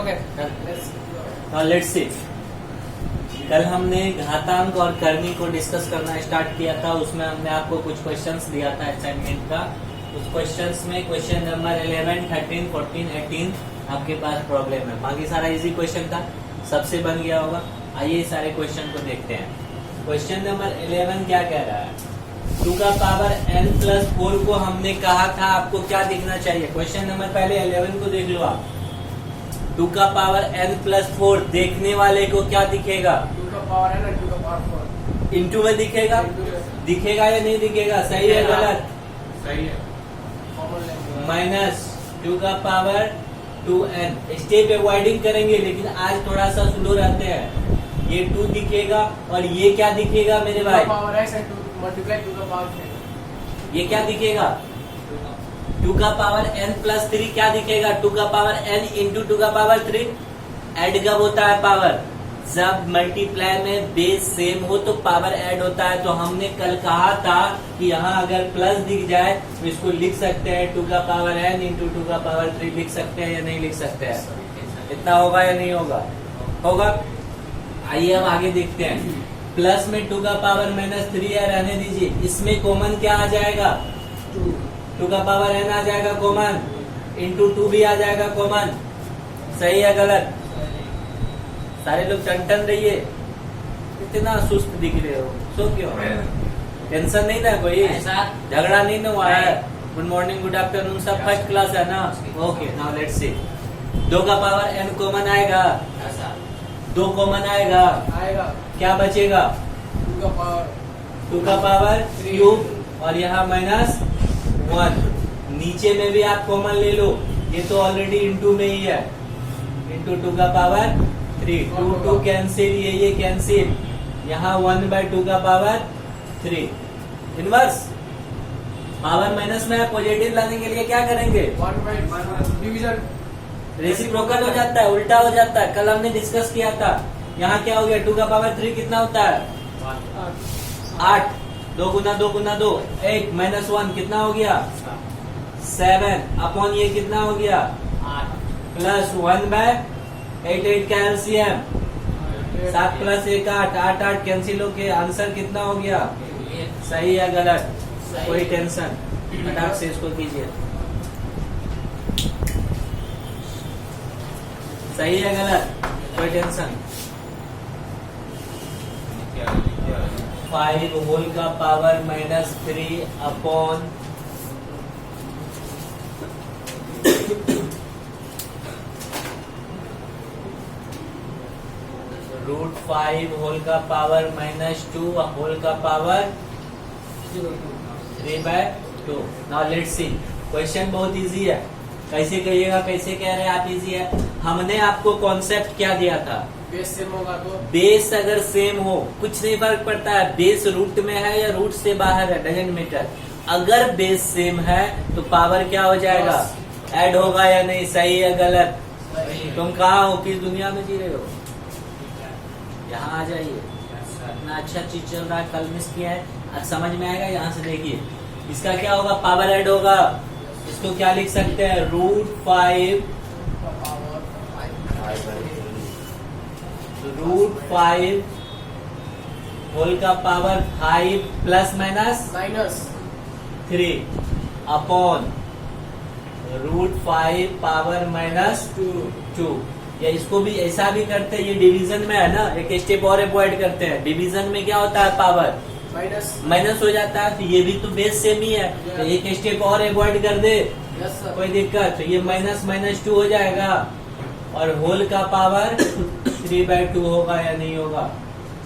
Okay. Let's see, कल हमने घातांक और करनी को डिस्कस करना स्टार्ट किया था। उसमें हमने आपको कुछ क्वेश्चंस दिया था असाइनमेंट का। उस क्वेश्चंस में क्वेश्चन नंबर 11, 13, 14, 18 आपके पास प्रॉब्लम है। बाकी सारा इजी क्वेश्चन था, सबसे बन गया होगा। आइए सारे क्वेश्चन को देखते हैं। क्वेश्चन नंबर 11 क्या कह रहा है? 2 का पावर n+4 को हमने कहा था आपको क्या दिखना चाहिए। क्वेश्चन नंबर पहले 11 को देख लो आप। 2 का पावर n+4 देखने वाले को क्या दिखेगा? 2 का पावर n और 2 का पावर 4 इंटू में दिखेगा? दिखेगा या नहीं दिखेगा? सही है गलत? सही है। कॉमन लेंगे माइनस 2 का पावर 2n। स्टेप अवॉइडिंग करेंगे, लेकिन आज थोड़ा सा स्लो रहते हैं। ये 2 दिखेगा और ये क्या दिखेगा मेरे भाई? पावर x एंड 2 मल्टीप्लाई 2 का पावर 3। ये क्या दिखेगा? 2 का पावर n+3 क्या दिखेगा? 2 का पावर n इंटू 2 का पावर 3। ऐड कब होता है पावर? जब मल्टीप्लाई में बेस सेम हो तो पावर ऐड होता है। तो हमने कल कहा था कि यहाँ अगर प्लस दिख जाए तो इसको लिख सकते हैं 2 का पावर n इंटू 2 का पावर 3 लिख सकते हैं या नहीं लिख सकते हैं? इतना होगा या नहीं होगा? होगा। आइए अब आगे देखते हैं। प्लस में 2 का पावर -3 है, रहने दीजिए। इसमें कॉमन क्या आ जाएगा? 2 का पावर n आ जाएगा कॉमन, इंटू 2 भी आ जाएगा कॉमन। सही है गलत? सारे लोग टन रहिए। इतना सुस्त दिख रहे हो, सो क्यों? टेंशन नहीं ना कोई? झगड़ा नहीं ना हुआ है? गुड मॉर्निंग, गुड आफ्टरनून, सब फर्स्ट क्लास है ना? Okay, now let's see. 2 का पावर n कॉमन आएगा, 2 कॉमन आएगा, क्या बचेगा? 2 का पावर क्यूब और यहाँ -1। नीचे में भी आप कॉमन ले लो, ये तो ऑलरेडी इंटू में ही है। इंटू 2 का पावर 3, 2 कैंसिल, ये कैंसिल। यहाँ 1/2 का पावर 3 इनवर्स। पावर माइनस में पॉजिटिव लाने के लिए क्या करेंगे? डिवीजन रेसिप्रोकल हो जाता है, उल्टा हो जाता है। कल हमने डिस्कस किया था। यहाँ क्या हो गया? 2 का पावर 3 कितना होता है? 8। 2 गुना 2 गुना 2 8, -1 कितना हो गया? 7 अपॉन ये कितना हो गया? 8 प्लस 1/8, 8 का एलसीएम 7 प्लस 1 8, 8 8 कैंसिल होके आंसर कितना हो गया? सही है गलत? कोई टेंशन, फटाक से इसको कीजिए। सही है गलत? कोई टेंशन। 5 होल का पावर -3 अपॉन √5 होल का पावर -2 होल का power 3/2। Now let's see. Question बहुत इजी है। कैसे कहिएगा? कैसे कह रहे हैं आप? इजी है। हमने आपको कॉन्सेप्ट क्या दिया था? बेस सेम होगा तो बेस अगर सेम हो कुछ नहीं फर्क पड़ता है, बेस रूट में है या रूट से बाहर है, डजंट मैटर। अगर बेस सेम है तो पावर क्या हो जाएगा? ऐड होगा या नहीं? सही है गलत? तुम कहाँ हो, किस दुनिया में जी रहे हो? यहाँ आ जाइए। इतना अच्छा चीज चल रहा है, कल मिस किया है, आज समझ में आएगा। यहाँ से देखिए, इसका क्या होगा? पावर ऐड होगा। इसको क्या लिख सकते हैं? √5 होल का पावर 5 प्लस -3 अपॉन √5 पावर -2। या इसको भी ऐसा भी करते हैं, ये डिवीजन में है ना, एक स्टेप और अवॉइड करते हैं। डिवीजन में क्या होता है? पावर माइनस हो जाता है, तो ये भी तो बेस सेम ही है, तो एक स्टेप और अवॉइड कर दे, कोई दिक्कत? तो ये -2 हो जाएगा और होल का पावर 3/2 होगा या नहीं होगा?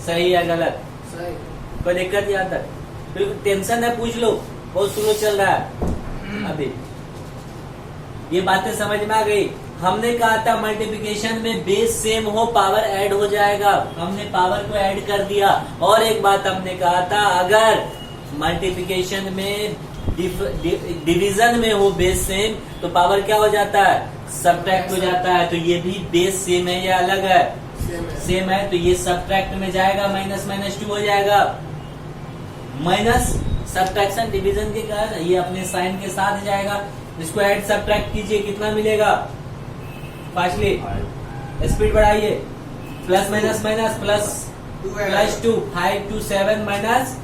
सही है गलत? कोई दिक्कत यहाँ तक? बिल्कुल टेंशन है, पूछ लो, बहुत स्लो चल रहा है अभी। ये बातें समझ में आ गई? हमने कहा था मल्टीप्लिकेशन में बेस सेम हो पावर ऐड हो जाएगा, हमने पावर को ऐड कर दिया। और एक बात हमने कहा था, अगर मल्टीप्लिकेशन में डिवीजन में हो बेस सेम तो पावर क्या हो जाता है? सब्ट्रैक्ट हो जाता है। तो ये भी बेस सेम है या अलग है? सेम है, तो ये सब्ट्रैक्ट में जाएगा, -2 हो जाएगा। माइनस सब्ट्रैक्शन डिवीजन के कारण ये अपने साइन के साथ जाएगा। इसको ऐड सब्ट्रैक्ट कीजिए, कितना मिलेगा? फास्टली स्पीड बढ़ाइए, plus minus minus plus 2 plus 2, 5 to 7 minus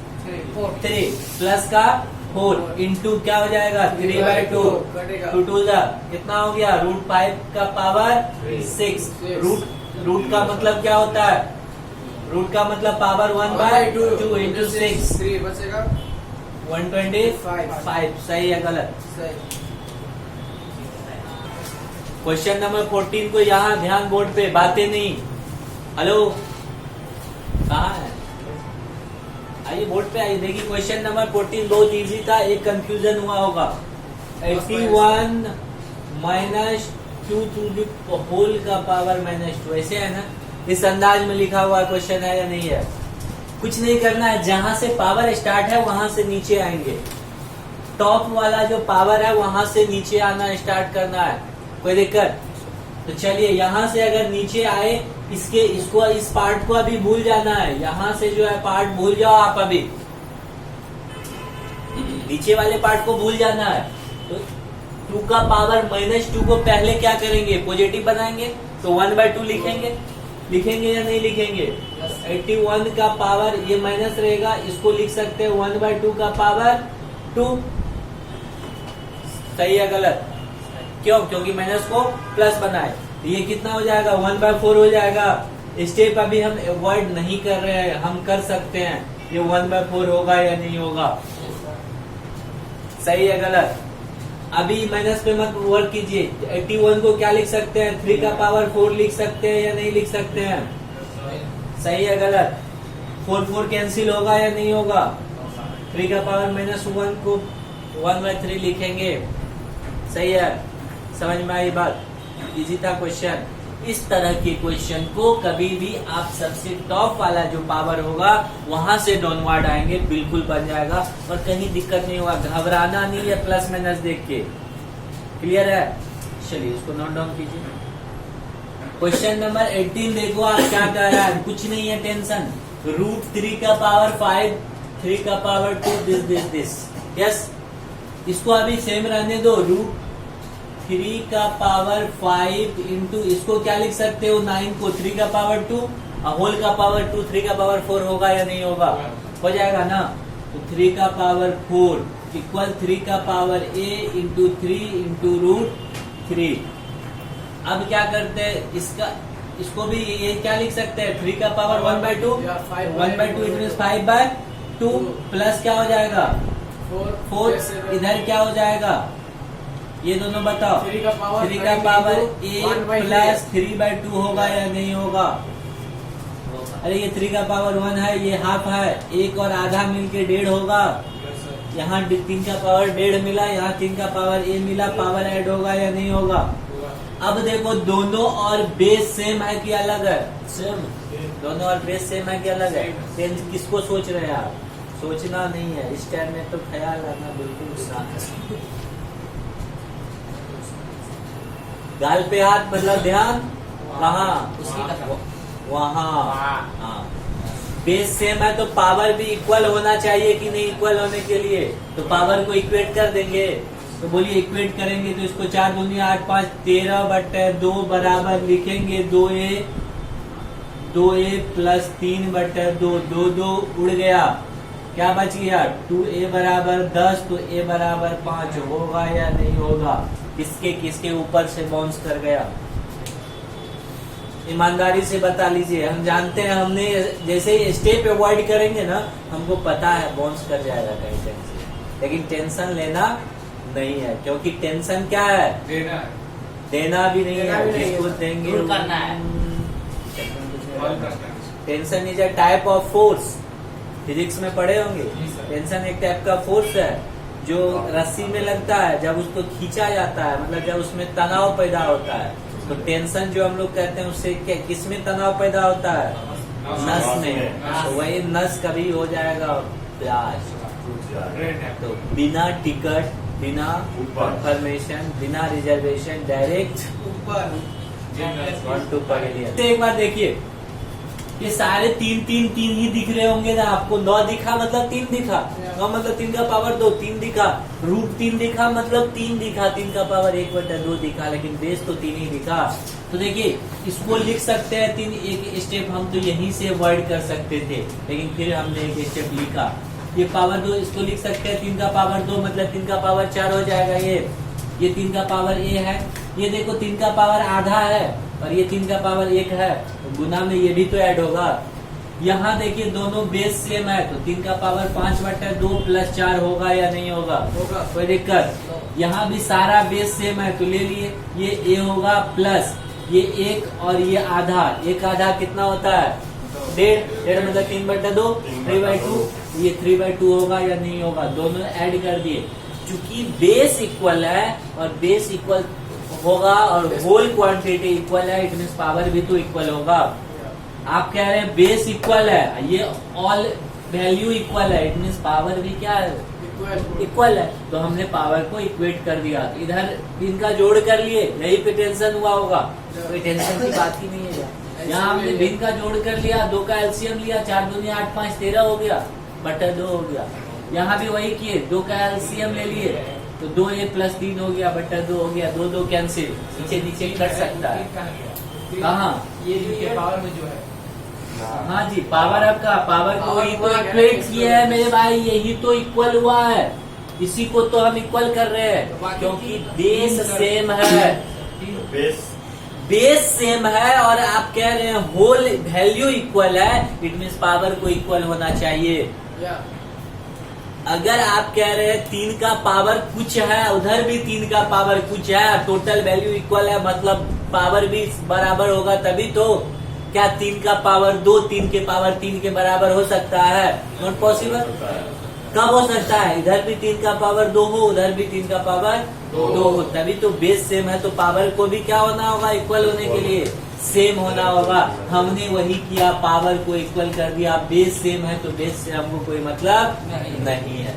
3 plus का 4 इंटू क्या हो जाएगा 3/2 कटेगा। 2 2 जा कितना हो गया √5 का पावर 6। रूट का मतलब क्या होता है, रूट का मतलब पावर 1/2 इंटू 6 3 बचेगा 125। सही है गलत? सही। क्वेश्चन नंबर 14 को यहाँ ध्यान बोर्ड पे, बातें नहीं। हेलो कहाँ है, आइए बोर्ड पे आइए। देखिए क्वेश्चन नंबर 14 बहुत इजी था, एक कंफ्यूजन हुआ होगा। 81 माइनस 2 टू द होल का पावर -2 ऐसे है ना, इस अंदाज में लिखा हुआ क्वेश्चन है या नहीं है? कुछ नहीं करना है, जहां से पावर स्टार्ट है वहां से नीचे आएंगे। टॉप वाला जो पावर है वहां से नीचे आना स्टार्ट करना है, कोई दिक्कत? तो चलिए यहाँ से अगर नीचे आए, इसको इस पार्ट को अभी भूल जाना है। यहाँ से जो है पार्ट भूल जाओ आप, अभी नीचे वाले पार्ट को भूल जाना है। तो 2 का पावर -2 को पहले क्या करेंगे, पॉजिटिव बनाएंगे, तो 1/2 लिखेंगे या नहीं लिखेंगे? 81 का पावर ये माइनस रहेगा, इसको लिख सकते हैं 1/2 का पावर 2। सही है गलत? क्यों? क्योंकि माइनस को प्लस बनाए। ये कितना हो जाएगा 1/4 हो जाएगा। स्टेप अभी हम अवॉइड नहीं कर रहे हैं, हम कर सकते हैं। ये 1/4 होगा या नहीं होगा? सही है गलत? अभी माइनस पे मत वर्क कीजिए। 81 को क्या लिख सकते हैं, 3 का पावर 4 लिख सकते हैं या नहीं लिख सकते हैं? सही है गलत? 4 कैंसिल होगा या नहीं होगा? 3 का पावर -1 को 1/3 लिखेंगे। सही है? समझ में आई बात? इजी था क्वेश्चन। इस तरह के क्वेश्चन को कभी भी आप सबसे टॉप वाला जो पावर होगा वहां से डाउनवर्ड आएंगे, बिल्कुल बन जाएगा और कहीं दिक्कत नहीं होगा। घबराना नहीं है प्लस माइनस देख के। क्लियर है? चलिए इसको नोट डाउन कीजिए। क्वेश्चन नंबर 18 देखो आप क्या कह रहा है। कुछ नहीं है टेंशन। √3 का पावर 5, 3 का पावर 2 दिस। यस, इसको अभी सेम रहने दो। √3 का पावर 5 इंटू इसको क्या लिख सकते हो 9 को 3 का पावर 2 होल का पावर 2, 3 का पावर 4 होगा या नहीं होगा? हो जाएगा ना। तो 3 का पावर 4 इक्वल 3 का पावर a इंटू 3 इंटू √3। अब क्या करते हैं, इसको भी ये क्या लिख सकते हैं 3 का पावर 1/2 1/2 इट मीन्स 5/2 प्लस क्या हो जाएगा 4 इधर क्या हो जाएगा, ये दोनों बताओ। 3 का पावर a प्लस 3/2 होगा या नहीं होगा? अरे ये 3 का पावर 1 है, ये हाफ है, 1 और आधा मिलके 1.5 होगा। यहाँ 3 का पावर 1.5 मिला, यहाँ 3 का पावर a मिला, पावर ऐड होगा या नहीं होगा? अब देखो दोनों और बेस सेम है कि अलग है? सेम। दोनों और बेस सेम है कि अलग है? किसको सोच रहे हैं आप? सोचना नहीं है, इस टाइम में तो ख्याल रखना बिल्कुल शांत। गाल पे हाथ मतलब ध्यान कहाँ, वहाँ। हाँ, बेस सेम है तो पावर भी इक्वल होना चाहिए कि नहीं? इक्वल होने के लिए तो पावर को इक्वेट कर देंगे। तो बोलिए इक्वेट करेंगे तो इसको 4 दूनी 8 5 13/2 बराबर लिखेंगे 2a प्लस 3/2 2 उड़ गया, क्या बच गया 2a बराबर 10, तो a बराबर 5 होगा या नहीं होगा? किसके ऊपर से बाउंस कर गया? ईमानदारी से बता लीजिए। हम जानते हैं, हमने जैसे ही स्टेप अवॉइड करेंगे ना, हमको पता है बाउंस कर जाएगा कहीं से, लेकिन टेंशन लेना नहीं है, क्योंकि टेंशन क्या है? देना भी नहीं है, जिसको देंगे करना है। Tension is a type of force, physics में पढ़े होंगे। टेंशन एक टाइप का फोर्स है जो रस्सी में लगता है, जब उसको खींचा जाता है, मतलब जब उसमें तनाव पैदा होता है। तो टेंशन जो हम लोग कहते हैं उससे किस में तनाव पैदा होता है? नस में। तो वही नस कभी हो जाएगा ब्लास्ट। तो बिना टिकट, बिना कंफर्मेशन, बिना रिजर्वेशन डायरेक्ट ऊपर 1 to पवेलियन। एक बार देखिए, ये सारे तीन तीन तीन ही दिख रहे होंगे ना आपको। 9 दिखा मतलब 3 दिखा, 9 मतलब 3 का पावर 2, 3 दिखा, रूट 3 दिखा मतलब 3 दिखा, 3 का पावर 1/2 दिखा, लेकिन बेस तो 3 ही दिखा। तो देखिए इसको लिख सकते हैं 3, एक स्टेप हम तो यहीं से अवॉइड कर सकते थे, लेकिन फिर हमने एक स्टेप लिखा। ये पावर 2 इसको लिख सकते हैं 3 का पावर 2 मतलब 3 का पावर 4 हो जाएगा। ये 3 का पावर ए है, ये देखो 3 का पावर आधा है और ये 3 का पावर 1 है, तो गुना में ये भी तो ऐड होगा। यहाँ देखिए दोनों बेस सेम है, तो 3 का पावर 5/2 + 4 होगा या नहीं होगा? होगा। कोई दिक्कत? यहाँ भी सारा बेस सेम है तो ले लिए, ये ए होगा प्लस ये 1 और ये आधा, 1 आधा कितना होता है? 1.5 मतलब 3/2, 3/2, ये 3/2 होगा या नहीं होगा? दोनों ऐड कर दिए। चूंकि बेस इक्वल है और बेस इक्वल होगा और होल क्वांटिटी इक्वल है, इट मीन्स पावर भी तो इक्वल होगा। आप कह रहे हैं बेस इक्वल है, ये ऑल वैल्यू इक्वल है, इट मीन्स पावर भी क्या है? इक्वल है। तो हमने पावर को इक्वेट कर दिया, इधर इनका जोड़ कर लिए, यही पे टेंशन हुआ होगा, कोई टेंशन की बात ही नहीं है। यहाँ हमने भिन्न का जोड़ कर लिया, 2 का एलसीएम लिया, 4 दूनी 8, 5 13 हो गया, बटा 2 हो गया। यहाँ भी वही किए, 2 का एलसीएम ले लिए तो 2a + 3 हो गया, बटा 2 हो गया, 2 2 कैंसिल, नीचे नीचे कट सकता है। कहाँ? ये जो ये पावर में जो है, हाँ जी, पावर आपका पावर को ही तो इक्वेट किया है मेरे भाई, यही तो इक्वल हुआ है, इसी को तो हम इक्वल कर रहे हैं क्योंकि बेस सेम है, बेस सेम है और आप कह रहे हैं होल वैल्यू इक्वल है, इट मीन्स पावर को इक्वल होना चाहिए। अगर आप कह रहे हैं 3 का पावर कुछ है, उधर भी 3 का पावर कुछ है, टोटल वैल्यू इक्वल है मतलब पावर भी बराबर होगा, तभी तो। क्या 3 का पावर 2 3 के पावर 3 के बराबर हो सकता है? Not possible. कब हो सकता है? इधर भी 3 का पावर 2 हो, उधर भी 3 का पावर 2 हो, तभी तो बेस सेम है, तो पावर को भी क्या होना होगा? इक्वल होने के लिए सेम होना होगा। हमने वही किया, पावर को इक्वल कर दिया, बेस सेम है तो बेस से हमको कोई मतलब नहीं है।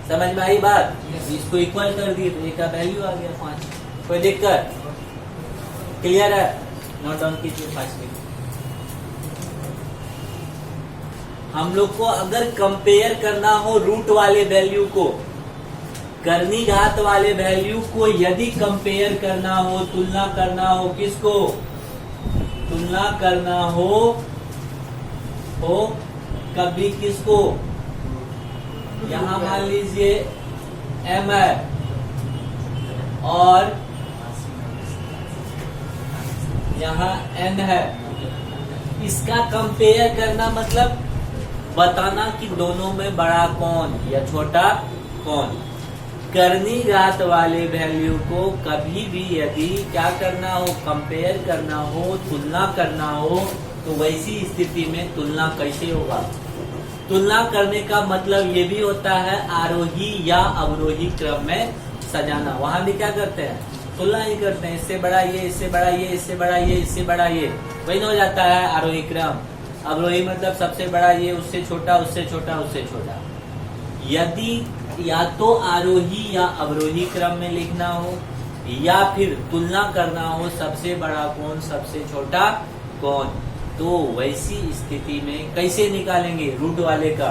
समझ में आई बात? इसको इक्वल कर दिए तो एक का वैल्यू आ गया 5। कोई दिक्कत? क्लियर है? नोट डाउन कीजिए 5 मिनट। हम लोग को अगर कंपेयर करना हो रूट वाले वैल्यू को, करनी घात वाले वैल्यू को यदि कंपेयर करना हो, तुलना करना हो, किसको तुलना करना हो कभी किसको? यहाँ मान लीजिए m है और यहाँ n है, इसका कंपेयर करना मतलब बताना कि दोनों में बड़ा कौन या छोटा कौन। करनी घात वाले वैल्यू को कभी भी यदि क्या करना हो, कंपेयर करना हो, तुलना करना हो, तो वैसी स्थिति में तुलना कैसे होगा? तुलना करने का मतलब ये भी होता है आरोही या अवरोही क्रम में सजाना। वहां भी क्या करते हैं? तुलना ही करते हैं, इससे बड़ा ये, इससे बड़ा ये, इससे बड़ा ये, इससे बड़ा ये, वही हो जाता है आरोही क्रम। अवरोही मतलब सबसे बड़ा ये, उससे छोटा, उससे छोटा, उससे छोटा। यदि या तो आरोही या अवरोही क्रम में लिखना हो या फिर तुलना करना हो सबसे बड़ा कौन सबसे छोटा कौन, तो वैसी स्थिति में कैसे निकालेंगे रूट वाले का?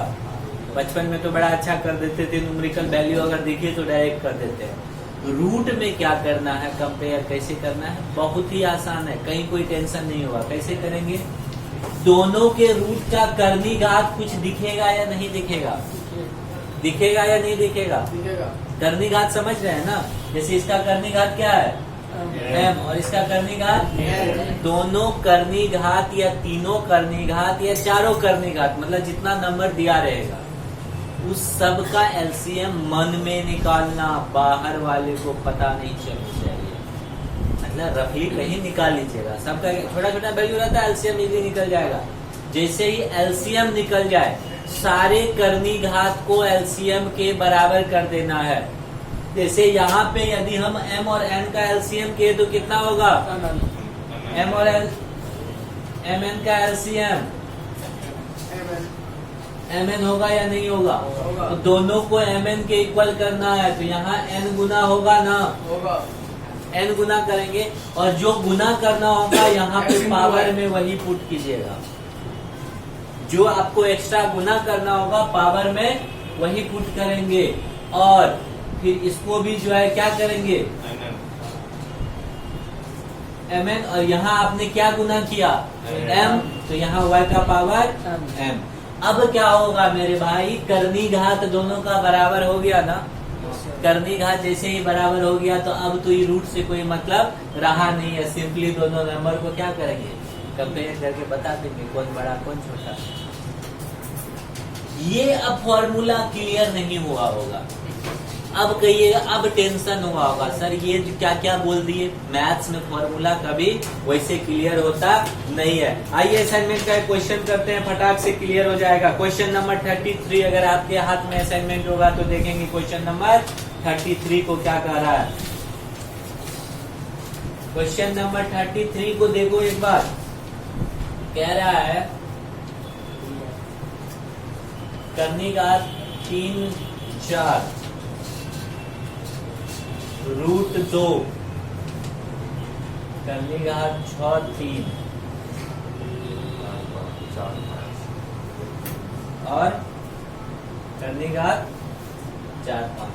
बचपन में तो बड़ा अच्छा कर देते थे, न्यूमेरिकल वैल्यू अगर देखिए तो डायरेक्ट कर देते हैं। रूट में क्या करना है, कंपेयर कैसे करना है? बहुत ही आसान है, कहीं कोई टेंशन नहीं होगा। कैसे करेंगे? दोनों के रूट का करनी घात कुछ दिखेगा या नहीं दिखेगा? दिखेगा या नहीं दिखेगा? करनी घात समझ रहे हैं ना? जैसे इसका करनी घात क्या है? m और इसका करनी घात, दोनों करनी घात या तीनों करनी घात या चारों करनी घात, मतलब जितना नंबर दिया रहेगा उस सब का एलसीएम मन में निकालना, बाहर वाले को पता नहीं चलना चाहिए। मतलब रफली कहीं निकाल लीजिएगा, सबका छोटा छोटा वैल्यू रहता है, एलसीएम इजीली निकल जाएगा। जैसे ही एलसीएम निकल जाए सारे करनी घात को एलसीएम के बराबर कर देना है। जैसे यहाँ पे यदि हम m और n का एलसीएम किए तो कितना होगा? m और n, mn का एलसीएम mn होगा या नहीं होगा? तो दोनों को mn के इक्वल करना है, तो यहाँ n गुना होगा ना? होगा। n गुना करेंगे और जो गुना करना होगा यहाँ पे पावर में वही पुट कीजिएगा। जो आपको एक्स्ट्रा गुना करना होगा पावर में वही पुट करेंगे, और फिर इसको भी जो है क्या करेंगे mn, और यहाँ आपने क्या गुना किया m, तो यहाँ y का पावर m। अब क्या होगा मेरे भाई, करनी घात दोनों का बराबर हो गया ना। करनी घात जैसे ही बराबर हो गया तो अब तो ये रूट से कोई मतलब रहा नहीं है। सिंपली दोनों नंबर को क्या करेंगे, कंपेयर करके बता देंगे कौन बड़ा कौन छोटा। ये अब फॉर्मूला क्लियर नहीं हुआ होगा। अब कहिएगा, अब टेंशन हुआ होगा, सर ये क्या क्या बोल दिए। मैथ्स में फॉर्मूला कभी वैसे क्लियर होता नहीं है। आइए असाइनमेंट का क्वेश्चन करते हैं, फटाक से क्लियर हो जाएगा। क्वेश्चन नंबर 33, अगर आपके हाथ में असाइनमेंट होगा तो देखेंगे क्वेश्चन नंबर 33 को क्या कह रहा है। क्वेश्चन नंबर 33 को देखो एक बार, कह रहा है करनी घात 3 4 रूट 2 करनी घात 6 3 और करनी घात 4 5।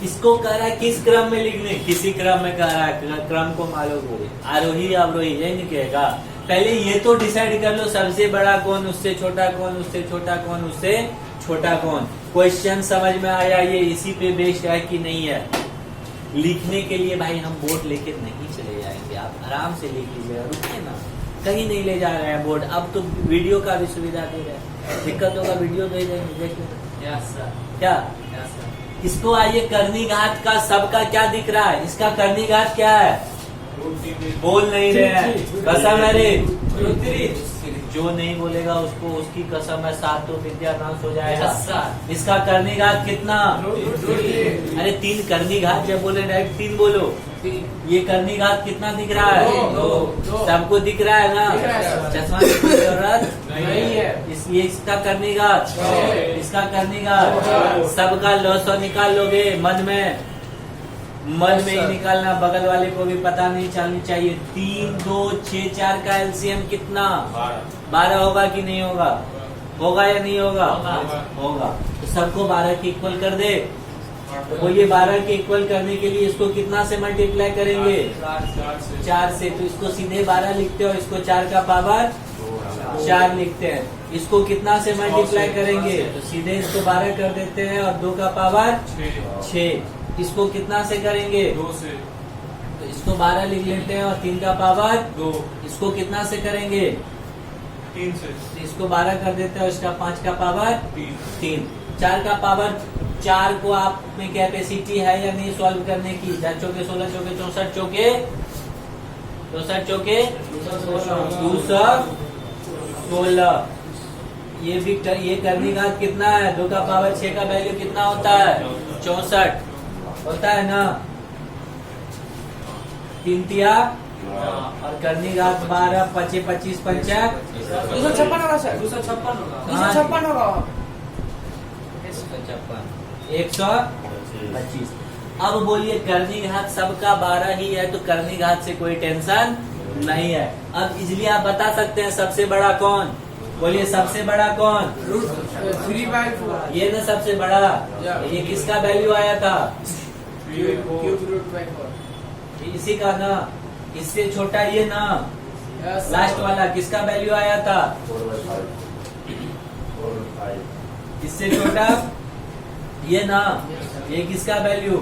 इसको कह रहा है किस क्रम में लिखने, किसी क्रम में कह रहा है, क्रम को मालूम हो, आरोही अवरोही ये नहीं कहेगा। पहले ये तो डिसाइड कर लो सबसे बड़ा कौन, उससे छोटा कौन, उससे छोटा कौन, उससे छोटा कौन। क्वेश्चन समझ में आया ये इसी पे बेस्ड है कि नहीं है। लिखने के लिए भाई हम बोर्ड लेके नहीं चले जाएंगे, आप आराम से लिख लीजिएगा, रुकिए ना, कहीं नहीं ले जा रहे हैं बोर्ड। अब तो वीडियो का भी सुविधा दे रहे हैं, दिक्कत होगा वीडियो दे देंगे, देख लो क्या। इसको आइए करनी घात का सबका क्या दिख रहा है, इसका करनी घात क्या है, बोल नहीं रहे हैं, कसम है रे, जो नहीं बोलेगा उसको उसकी कसम है, 7 तो विद्या नाश हो जाएगा। इसका करनी घात कितना, अरे 3 करनी घात जब बोले डायरेक्ट 3 बोलो। ये करनी घात कितना दिख रहा है, सबको दिख रहा है ना, चश्मा की जरूरत नहीं है। इसलिए इसका करनी घात, इसका करनी घात, सबका लॉस निकाल लोगे मन में ही निकालना, बगल वाले को भी पता नहीं चलनी चाहिए। 3 2 6 4 का एलसीएम कितना, 12 होगा कि नहीं होगा, होगा या नहीं होगा, होगा। तो सबको 12 के इक्वल कर दे। तो ये 12 के इक्वल करने के लिए इसको कितना से मल्टीप्लाई करेंगे, 4 से। तो इसको सीधे 12 लिखते हो, इसको 4 का पावर 4 लिखते हैं। इसको कितना से मल्टीप्लाई करेंगे, तो सीधे इसको 12 कर देते हैं और 2 का पावर 6। इसको कितना से करेंगे, 2 से। तो इसको 12 लिख लेते हैं और 3 का पावर 2। इसको कितना से करेंगे, 3 से। तो इसको 12 कर देते हैं और इसका 5 का पावर 3। 4 का पावर 4 को आप में कैपेसिटी है या नहीं सॉल्व करने की, 10 चौके 16 चौके 64 चौके 64 चौके 216। ये करनी घात कितना है, 2 का पावर 6 का वैल्यू कितना होता है, 64 होता है ना। 3 तिया और करनी घात 12 25 25 50 256 होगा सर, 256 होगा, 125। अब बोलिए करनी घात सबका 12 ही है, तो करनी घात से कोई टेंशन नहीं है। अब इजिली आप बता सकते हैं सबसे बड़ा कौन, बोलिए सबसे बड़ा कौन, 3/4। ये ना सबसे बड़ा, ये किसका वैल्यू आया था, इसी का ना। इससे छोटा ये ना, लास्ट वाला किसका वैल्यू आया था, 4/5। इससे छोटा ये ना, ये किसका वैल्यू,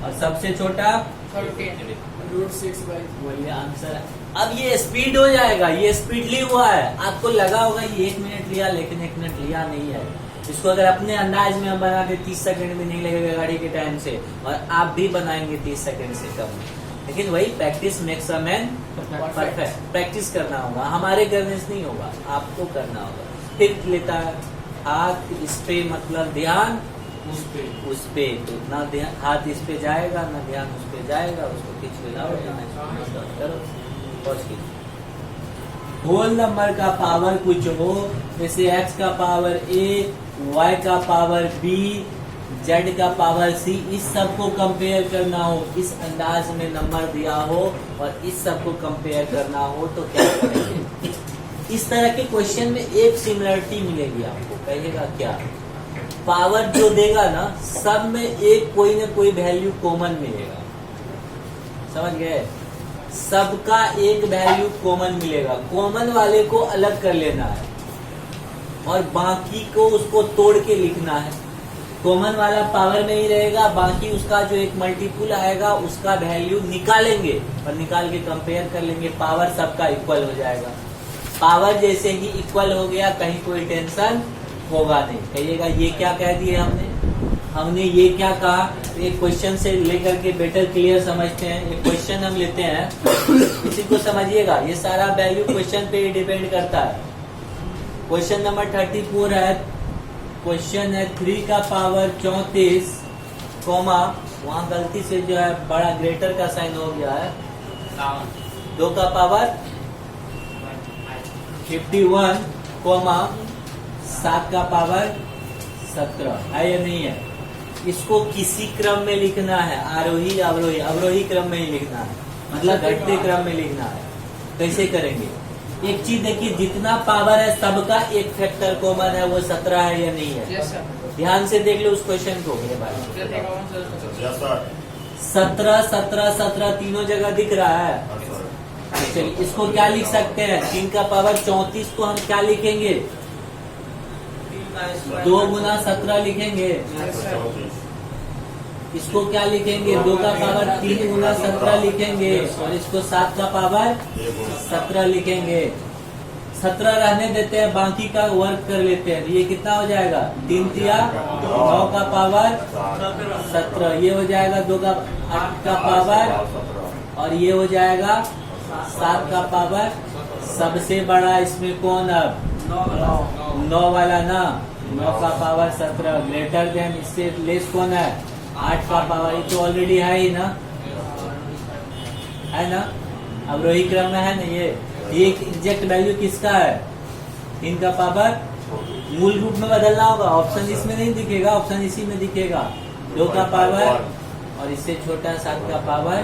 और सबसे छोटा √6/4। बोलिए आंसर। अब ये स्पीड हो जाएगा, ये स्पीडली हुआ है। आपको लगा होगा ये 1 मिनट लिया, लेकिन 1 मिनट लिया नहीं है। इसको अगर अपने अंदाज में हम बना दे 30 सेकंड भी नहीं लगेगा गाड़ी के टाइम से, और आप भी बनाएंगे 30 सेकंड से कम। लेकिन वही practice makes a man perfect. Practice करना होगा, हमारे करने से नहीं होगा, आपको करना होगा। टिप लेता है हाथ इस पे, मतलब ध्यान उस पे, तो ना ध्यान हाथ इस पे जाएगा ना ध्यान उस पे जाएगा, उसको खींच के लाओ, करो। होल नंबर का पावर कुछ हो, जैसे x का पावर a, y का पावर b, z का पावर c, इस सब को कंपेयर करना हो, इस अंदाज में नंबर दिया हो और इस सब को कंपेयर करना हो, तो क्या करेंगे, इस तरह के क्वेश्चन में एक सिमिलरिटी मिलेगी आपको, कहिएगा क्या? पावर जो देगा ना, सब में एक कोई ना कोई वैल्यू कॉमन मिलेगा, समझ गए? सबका एक वैल्यू कॉमन मिलेगा, कॉमन वाले को अलग कर लेना है और बाकी को उसको तोड़ के लिखना है। कॉमन वाला पावर में ही रहेगा, बाकी उसका जो एक मल्टीपुल आएगा उसका वैल्यू निकालेंगे और निकाल के कंपेयर कर लेंगे, पावर सबका इक्वल हो जाएगा। पावर जैसे ही इक्वल हो गया, कहीं कोई टेंशन होगा नहीं। कहिएगा ये क्या कह दिए हमने ये क्या कहा? एक क्वेश्चन से लेकर के बेटर क्लियर समझते हैं। एक क्वेश्चन हम लेते हैं, इसी को समझिएगा, ये सारा वैल्यू क्वेश्चन पे ही डिपेंड करता है। क्वेश्चन नंबर 34 है, क्वेश्चन है 3 का पावर 34, वहाँ गलती से जो है बड़ा ग्रेटर का साइन हो गया है, 2 का पावर 51, 7 का पावर 17 है या नहीं है? इसको किसी क्रम में लिखना है, आरोही अवरोही, अवरोही क्रम में ही लिखना है, मतलब घटते क्रम में लिखना है। कैसे करेंगे? एक चीज देखिए, जितना पावर है सबका एक फैक्टर कॉमन है, वो 17 है या नहीं है? Yes sir. ध्यान से देख लो उस क्वेश्चन को मेरे बारे में। 17, 17, 17 तीनों जगह दिख रहा है। चलिए इसको क्या लिख सकते हैं? 3 का पावर 34 को हम क्या लिखेंगे? 2 गुना 17 लिखेंगे। इसको क्या लिखेंगे? 2 का पावर 3 गुना 17 लिखेंगे और इसको 7 का पावर 17 लिखेंगे। 17 रहने देते हैं, बाकी का वर्क कर लेते हैं। ये कितना हो जाएगा? 3 तिया 9 का पावर 17, ये हो जाएगा 2 का 8 का पावर और ये हो जाएगा 7 का पावर। सबसे बड़ा इसमें कौन? अब 9 वाला ना, 9 का पावर 17 ग्रेटर देन, इससे लेस कौन है? 8 का पावर। ये तो ऑलरेडी है ही ना, है ना? अवरोही क्रम में है ना ये एग्जैक्ट वैल्यू किसका है? 3 का पावर। मूल रूप में बदलना होगा, ऑप्शन इसमें नहीं दिखेगा, ऑप्शन इसी में दिखेगा। 2 का पावर और इससे छोटा 7 का पावर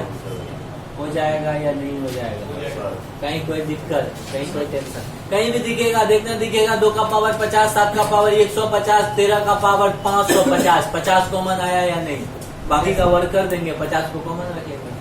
हो जाएगा या नहीं हो जाएगा? कहीं कोई दिक्कत, कहीं कोई टेंशन? कहीं भी दिखेगा, देखना दिखेगा। 2 का पावर 50, 7 का पावर 150, 13 का पावर 550, 50 कॉमन आया या नहीं? बाकी का वर्क कर देंगे, 50 को कॉमन रखेंगे।